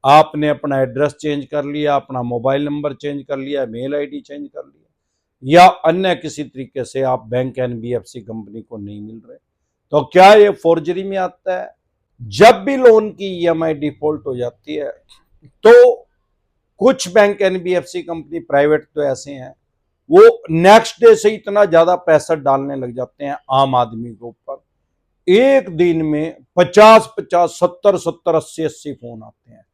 आपने अपना address change कर लिया, अपना मोबाइल नंबर चेंज कर लिया, मेल आईडी चेंज कर लिया, या अन्य किसी तरीके से आप बैंक एनबीएफसी कंपनी को नहीं मिल रहे, तो क्या ये फोर्जरी में आता है? जब भी लोन की ईएमआई डिफॉल्ट हो जाती है तो कुछ बैंक एनबीएफसी कंपनी प्राइवेट तो ऐसे हैं, वो नेक्स्ट डे से इतना ज्यादा पैसा डालने लग जाते हैं आम आदमी के ऊपर, एक दिन में 50-50, 70-70, 80-80 फोन आते हैं,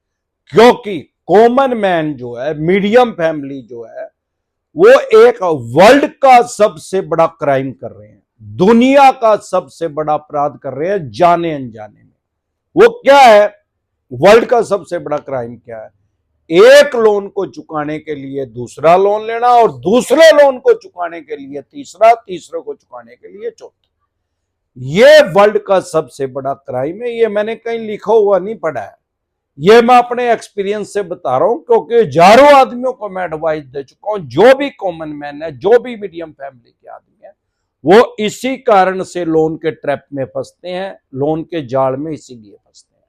क्योंकि कॉमन मैन जो है, मीडियम फैमिली जो है, वो एक वर्ल्ड का सबसे बड़ा क्राइम कर रहे हैं, दुनिया का सबसे बड़ा अपराध कर रहे हैं जाने अनजाने में। वो क्या है? वर्ल्ड का सबसे बड़ा क्राइम क्या है? एक लोन को चुकाने के लिए दूसरा लोन लेना, और दूसरे लोन को चुकाने के लिए तीसरा, तीसरे को चुकाने के लिए चौथा। ये वर्ल्ड का सबसे बड़ा क्राइम है। ये मैंने कहीं लिखा हुआ नहीं पढ़ा है, ये मैं अपने एक्सपीरियंस से बता रहा हूं, क्योंकि हजारों आदमियों को मैं एडवाइस दे चुका हूं। जो भी कॉमन मैन है, जो भी मीडियम फैमिली के आदमी है, वो इसी कारण से लोन के ट्रैप में फंसते हैं, लोन के जाल में इसीलिए फंसते हैं।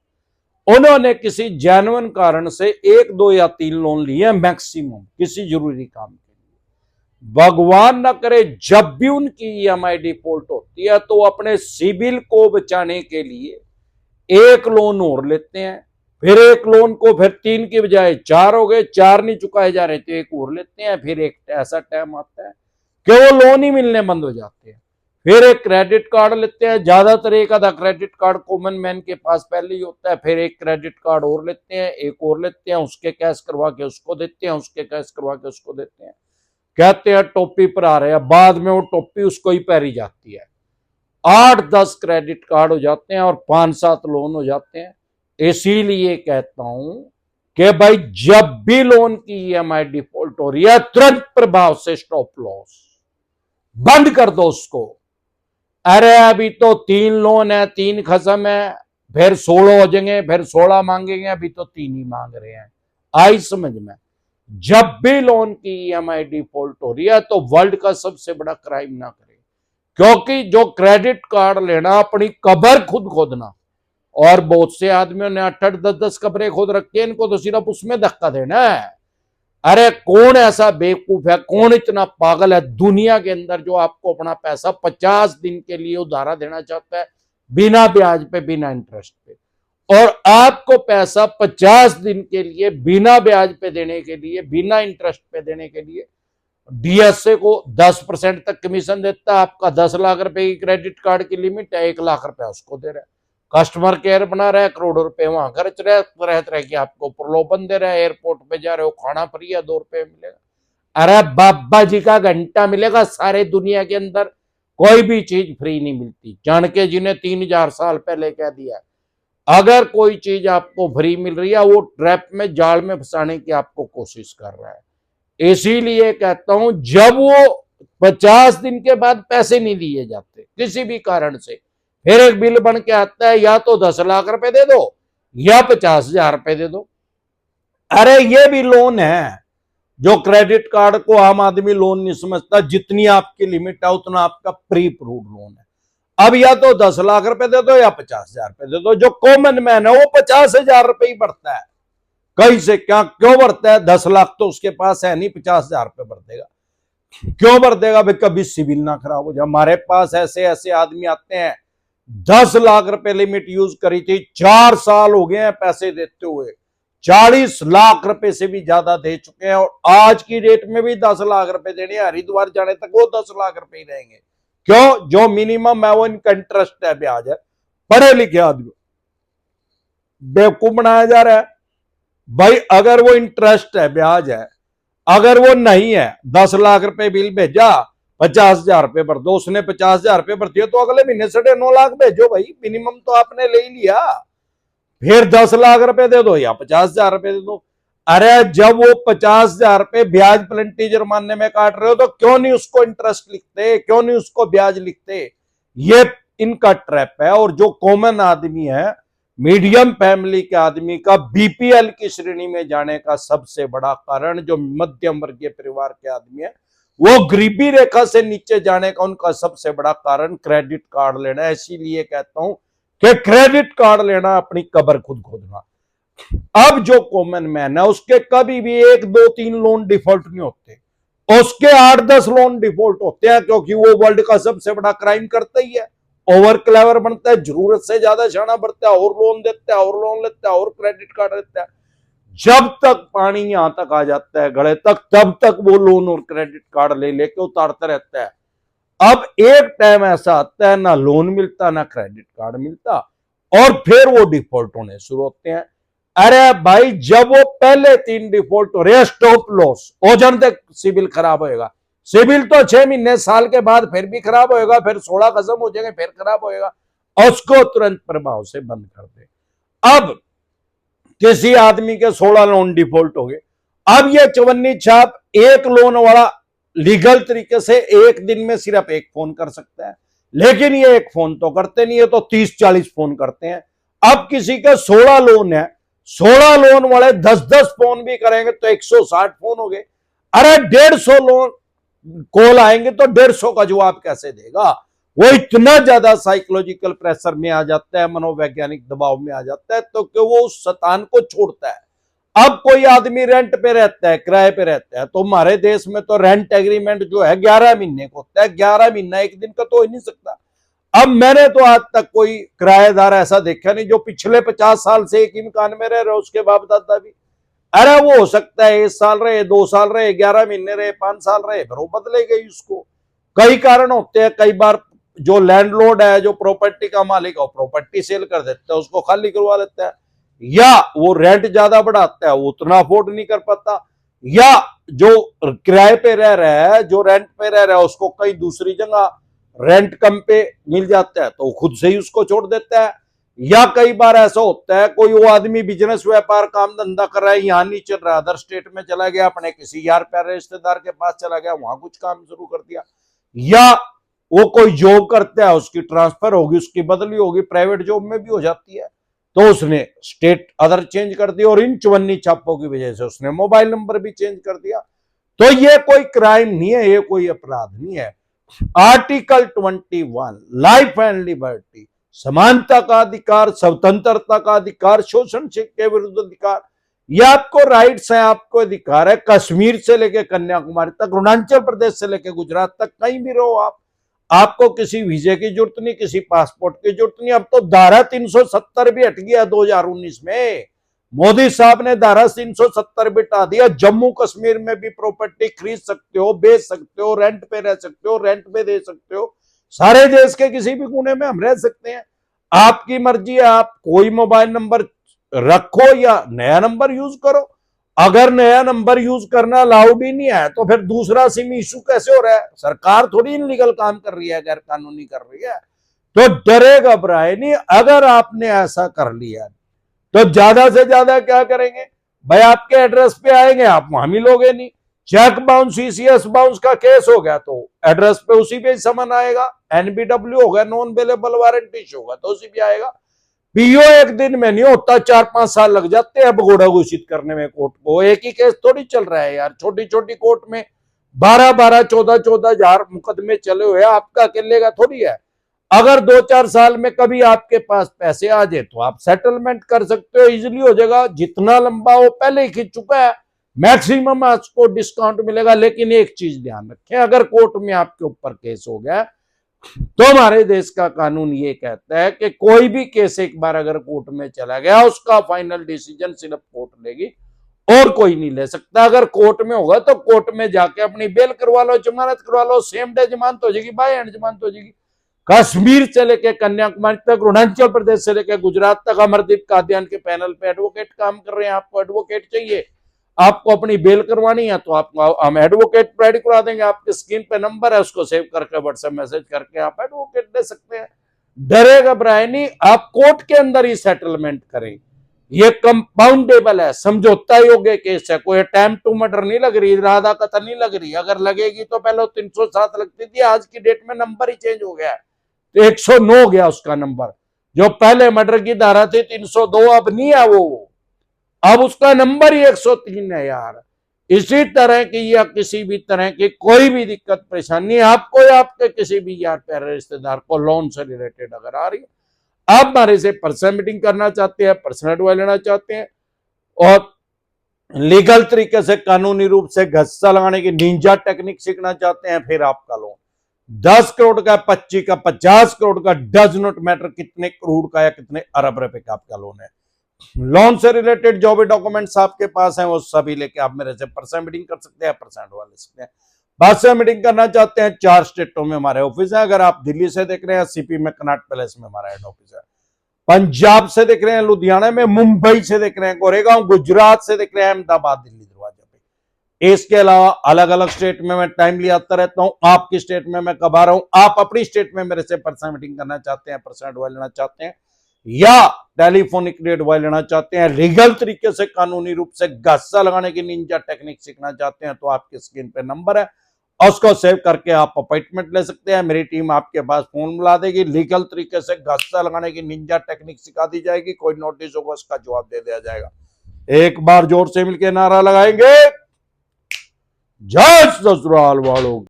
उन्होंने किसी जेन्युइन कारण से 1, 2 या 3 लोन लिए मैक्सिमम किसी जरूरी काम के लिए। भगवान ना करे जब भी उनकी ईएमआई डिफॉल्ट होती है तो अपने सिबिल को बचाने के लिए एक लोन और लेते हैं, फिर एक लोन को फिर 3 की बजाय 4 हो गए, 4 नहीं चुकाए जा रहे तो एक और लेते हैं। फिर एक ऐसा टाइम आता है कि वो लोन ही मिलने बंद हो जाते हैं, फिर एक क्रेडिट कार्ड लेते हैं। ज्यादातर एक आधा क्रेडिट कार्ड कॉमन मैन के पास पहले ही होता है, फिर एक क्रेडिट कार्ड और लेते हैं, एक और लेते हैं, उसके कैश करवा के उसको देते हैं, उसके कैश करवा के उसको देते हैं, कहते हैं टोपी पर आ रहे हैं, बाद में वो टोपी उसको ही पहरी जाती है। 8-10 क्रेडिट कार्ड हो जाते हैं और 5-7 लोन हो जाते हैं। इसीलिए कहता हूं कि भाई जब भी लोन की ईएमआई डिफॉल्ट हो रही है, तुरंत प्रभाव से स्टॉप लॉस बंद कर दो उसको। अरे अभी तो 3 लोन है, 3 खत्म है, फिर 16 हो जाएंगे, फिर 16 मांगेंगे, अभी तो 3 ही मांग रहे हैं। आई समझ में? जब भी लोन की ईएमआई डिफॉल्ट हो रही है तो वर्ल्ड का सबसे बड़ा क्राइम ना करें, क्योंकि जो क्रेडिट कार्ड लेना अपनी कब्र खुद खोदना, और बहुत से आदमियों ने 8-8, 10-10 कब्रें खोद रखी है, इनको तो सिर्फ उसमें धक्का देना है। अरे कौन ऐसा बेवकूफ है, कौन इतना पागल है दुनिया के अंदर जो आपको अपना पैसा 50 दिन के लिए उधारा देना चाहता है, बिना ब्याज पे, बिना इंटरेस्ट पे, और आपको पैसा 50 दिन के लिए बिना ब्याज पे देने के लिए, बिना इंटरेस्ट पे देने के लिए डीएसए को 10% तक कमीशन देता है। आपका 10 लाख रुपए की क्रेडिट कार्ड की लिमिट है, 1 लाख रुपया उसको दे रहा है, कस्टमर केयर बना रहा है, करोड़ों रुपए वहां खर्च रहा है, तरह तरह के आपको प्रलोभन दे रहा है, एयरपोर्ट पे जा रहे हो खाना फ्री है, 2 रुपए मिलेगा। अरे बाबा जी का घंटा मिलेगा, सारे दुनिया के अंदर कोई भी चीज फ्री नहीं मिलती, जान के जिन्हें 3000 साल पहले कह दिया। अगर कोई चीज आपको फ्री मिल रही है, वो ट्रैप में, जाल में फंसाने की आपको कोशिश कर रहा है। इसीलिए कहता हूं, जब वो 50 दिन के बाद पैसे नहीं दिए जाते किसी भी कारण से, फिर एक बिल बन के आता है, या तो 10 लाख रुपए दे दो या 50,000 रुपए दे दो। अरे ये भी लोन है, जो क्रेडिट कार्ड को आम आदमी लोन नहीं समझता, जितनी आपकी लिमिट है उतना आपका प्री अप्रूव्ड लोन है। अब या तो 10 लाख रुपए दे दो या 50,000 रुपए दे दो। जो कॉमन मैन है वो 50,000 रुपए ही भरता है, कहीं से क्या क्यों भरता है? 10 लाख तो उसके पास है नहीं, 50,000 रुपए भर देगा। क्यों भर देगा भाई? कभी सिविल ना खराब हो जाए। हमारे पास ऐसे ऐसे आदमी आते हैं, 10 लाख रुपए लिमिट यूज करी थी, 4 साल हो गए हैं पैसे देते हुए, 40 लाख रुपए से भी ज्यादा दे चुके हैं, और आज की डेट में भी 10 लाख रुपए देने, हरिद्वार जाने तक वो 10 लाख रुपए ही रहेंगे। क्यों? जो मिनिमम है वो इनका इंटरेस्ट है, ब्याज है। पढ़े लिखे आदमी बेवकूफ बनाया जा रहा है। भाई अगर वो इंटरेस्ट है, ब्याज है, अगर वो नहीं है, 10 लाख रुपए बिल भेजा, 50,000 रुपए भर दो, उसने 50,000 रुपए भर दिए, तो अगले महीने 9.5 लाख भेजो भाई, मिनिमम तो आपने ले ही लिया। फिर 10 लाख रुपए दे दो या 50,000 रुपए दे दो। अरे जब वो 50,000 रुपए ब्याज पेनल्टी जुर्माने में काट रहे हो तो क्यों नहीं उसको इंटरेस्ट लिखते, क्यों नहीं उसको ब्याज लिखते? ये इनका ट्रैप है। और जो कॉमन आदमी है, मीडियम फैमिली के आदमी का बीपीएल की श्रेणी में जाने का सबसे बड़ा कारण, जो मध्यम वर्गीय परिवार के आदमी है, वो गरीबी रेखा से नीचे जाने का उनका सबसे बड़ा कारण क्रेडिट कार्ड लेना है। इसीलिए कहता हूं कि क्रेडिट कार्ड लेना अपनी कब्र खुद खोदना। अब जो कॉमन मैन है उसके कभी भी 1 2 3 लोन डिफॉल्ट नहीं होते, उसके 8 10 लोन डिफॉल्ट होते हैं, क्योंकि वो वर्ल्ड का सबसे बड़ा क्राइम करता ही है। ओवर क्लेवर बनता है, जरूरत से ज्यादा शाना बढ़ता है, और लोन देता है, और लोन लेता है, और क्रेडिट कार्ड लेता है। जब तक पानी यहां तक आ जाता है गले तक, तब तक वो लोन और क्रेडिट कार्ड ले लेके उतारता रहता है। अब एक टाइम ऐसा आता है, ना लोन मिलता ना क्रेडिट कार्ड मिलता, और फिर वो डिफॉल्ट होने शुरू होते हैं। अरे भाई, जब वो पहले 3 डिफॉल्ट हो रहे हैं, स्टॉप लॉस हो जाने तक सिविल खराब होएगा। सिविल तो 6 महीने साल के बाद फिर भी खराब होएगा, फिर 16 खत्म हो जाएंगे, फिर खराब होएगा, और उसको तुरंत प्रभाव से बंद कर दे। अब किसी आदमी के 16 लोन डिफॉल्ट हो गए, अब ये चवन्नी छाप एक लोन वाला लीगल तरीके से एक दिन में सिर्फ एक फोन कर सकता है, लेकिन ये एक फोन तो करते नहीं है, तो 30 40 फोन करते हैं। अब किसी के 16 लोन है, 16 लोन वाले 10 10 फोन भी करेंगे तो 160 फोन हो गए। अरे 150 लोन कॉल आएंगे तो 150 का जवाब कैसे देगा? वो इतना ज्यादा साइकोलॉजिकल प्रेशर में आ जाता है, मनोवैज्ञानिक दबाव में आ जाता है, तो कि वो उस शैतान को छोड़ता है। अब कोई आदमी रेंट पे रहता है, किराए पे रहता है, तो हमारे देश में तो रेंट एग्रीमेंट जो है 11 महीने का होता है। 11 महीना एक दिन का तो हो ही नहीं सकता। अब मैंने तो आज तक कोई किराएदार ऐसा देखा नहीं जो पिछले 50 साल से एक ही मकान में रह रहे, उसके बाप दादा भी। अरे वो हो सकता है 1 साल रहे, 2 साल रहे, 11 महीने रहे, 5 साल रहे, फिर वो बदले गई उसको। कई कारण होते हैं। कई बार जो लैंडलॉर्ड है, जो प्रॉपर्टी का मालिक है, प्रॉपर्टी सेल कर देता है, उसको खाली करवा लेता है, या वो रेंट ज्यादा बढ़ाता है, वो उतना अफोर्ड नहीं कर पाता, या जो किराए पे रह रहा है, जो रेंट पे रह रहा है, उसको कहीं दूसरी जगह रेंट कम पे मिल जाता है तो वो खुद से ही उसको छोड़ देता है। या कई बार ऐसा होता है, कोई वो आदमी बिजनेस व्यापार काम धंधा कर रहा है, यहां नहीं चल रहा, अदर स्टेट में चला गया, अपने किसी यार प्यारे रिश्तेदार के पास चला गया, वहां कुछ काम शुरू कर दिया, या वो कोई जॉब करता है, उसकी ट्रांसफर होगी, उसकी बदली होगी, प्राइवेट जॉब में भी हो जाती है, तो उसने स्टेट अदर चेंज कर दिया, और इन चवन्नी छापों की वजह से उसने मोबाइल नंबर भी चेंज कर दिया। तो ये कोई क्राइम नहीं है, ये कोई अपराध नहीं है। आर्टिकल 21 लाइफ एंड लिबर्टी, समानता का अधिकार, स्वतंत्रता का अधिकार, शोषण के विरुद्ध अधिकार, ये आपको राइट्स हैं, आपको अधिकार है। कश्मीर से लेकर कन्याकुमारी तक, अरुणाचल प्रदेश से लेकर गुजरात तक, कहीं भी रहो आप, आपको किसी वीजे की जरूरत नहीं, किसी पासपोर्ट की जरूरत नहीं। अब तो धारा 370 भी हट गया 2019 में। मोदी साहब ने धारा 370 बिठा दिया। जम्मू कश्मीर में भी प्रॉपर्टी खरीद सकते हो, बेच सकते हो, रेंट पे रह सकते हो, रेंट पे दे सकते हो। सारे देश के किसी भी कोने में हम रह सकते हैं। आपकी मर्जी है, आप कोई मोबाइल नंबर रखो या नया नंबर यूज करो। अगर नया नंबर यूज करना अलाउड ही नहीं है, तो फिर दूसरा सिम इशू कैसे हो रहा है? सरकार थोड़ी इनलीगल काम कर रही है, गैर कानूनी कर रही है। तो डरे घबराए नहीं। अगर आपने ऐसा कर लिया तो ज्यादा से ज्यादा क्या करेंगे भाई? आपके एड्रेस पे आएंगे, आप वहां मिलोगे नहीं। चेक बाउंस, सीसीएस बाउंस का केस हो गया तो एड्रेस पे उसी पे समन आएगा। एनबीडब्ल्यू हो गया, नॉन अवेलेबल वारंट इशू होगा, तो उसी पे आएगा। पीओ एक दिन में नहीं होता, 4 5 साल लग जाते हैं भगोड़ा घोषित करने में कोर्ट को। एक ही केस थोड़ी चल रहा है यार, छोटी छोटी कोर्ट में 12 12 14 14 हजार मुकदमे चले हुए हैं, आपका अकेले का थोड़ी है। अगर 2 4 साल में कभी आपके पास पैसे आ जाए तो आप सेटलमेंट कर सकते हो, इजिली हो जाएगा। जितना लंबा वो पहले ही खींच चुका है, मैक्सिमम आपको डिस्काउंट मिलेगा। लेकिन एक चीज ध्यान रखें, अगर कोर्ट में आपके ऊपर केस हो गया तो हमारे देश का कानून ये कहता है कि कोई भी केस एक बार अगर कोर्ट में चला गया, उसका फाइनल डिसीजन सिर्फ कोर्ट लेगी, और कोई नहीं ले सकता। अगर कोर्ट में होगा तो कोर्ट में जाके अपनी बेल करवा लो, जमानत करवा लो, सेम डे जमानत हो जाएगी, बाय एंड जमानत हो जाएगी। कश्मीर से लेकर कन्याकुमारी तक, अरुणाचल प्रदेश से लेकर गुजरात तक, अमरदीप कादियान के पैनल पे एडवोकेट काम कर रहे हैं। आपको एडवोकेट चाहिए, आपको अपनी बेल करवानी है, तो आपको हम एडवोकेट प्रोवाइड करा देंगे। आपके स्क्रीन पे नंबर है, उसको सेव करके व्हाट्सएप मैसेज करके आप एडवोकेट ले सकते हैं। डरे घबराए नहीं, आप कोर्ट के अंदर ही सेटलमेंट करें। ये कंपाउंडेबल है, समझौता योग्य केस है। कोई टाइम टू मर्डर नहीं लग रही, राधा कतल नहीं लग रही। अगर लगेगी तो पहले 307 लगती थी, आज की डेट में नंबर ही चेंज हो गया है, तो 109 गया उसका नंबर। जो पहले मर्डर की धारा थी 302, अब नहीं है वो, अब उसका नंबर ही 103 है यार। इसी तरह की या किसी भी तरह की कोई भी दिक्कत परेशानी आपको या आपके किसी भी यार प्यारे रिश्तेदार को लोन से रिलेटेड अगर आ रही है, आप हमारे से पर्सनल मीटिंग करना चाहते हैं, पर्सनल एडवाइस लेना चाहते हैं, और लीगल तरीके से कानूनी रूप से गस्सा लगाने की निंजा टेक्निक सीखना चाहते हैं, फिर आपका लोन 10 करोड़ का, 25 का, 50 करोड़ का, डज नॉट मैटर कितने करोड़ का या कितने अरब रुपए का आपका लोन है। लोन से रिलेटेड जो भी डॉक्यूमेंट्स आपके पास हैं वो सभी लेके आप मेरे से पर्सनल मीटिंग कर सकते हैं, परसेंट वाले सकते हैं। पर्सनल मीटिंग करना चाहते हैं 4 स्टेटों में हमारे ऑफिस है। अगर आप दिल्ली से देख रहे हैं सीपी में कनॉट पैलेस में हमारा हेड ऑफिस है, पंजाब से देख रहे हैं लुधियाना में, मुंबई से देख रहे हैं गोरेगांव, गुजरात से देख रहे हैं अहमदाबाद, दिल्ली दरवाजा पे। इसके अलावा अलग अलग स्टेट में मैं टाइमली आता रहता हूं। आपकी स्टेट में मैं कब आ रहा हूं, आप अपनी स्टेट में मेरे से पर्सनल मीटिंग करना चाहते हैं, पर्सनल एडवाइस लेना चाहते हैं या टेलीफोनिक एडवाइस लेना चाहते हैं, लीगल तरीके से कानूनी रूप से गस्सा लगाने की निंजा टेक्निक सीखना चाहते हैं, तो आपकी स्क्रीन पे नंबर है, उसको सेव करके आप अपॉइंटमेंट ले सकते हैं। मेरी टीम आपके पास फोन मिला देगी, लीगल तरीके से गस्सा लगाने की निंजा टेक्निक सिखा दी जाएगी, कोई नोटिस होगा उसका जवाब दे दिया जाएगा। एक बार जोर से मिलकर नारा लगाएंगे, जय ससुराल वालों।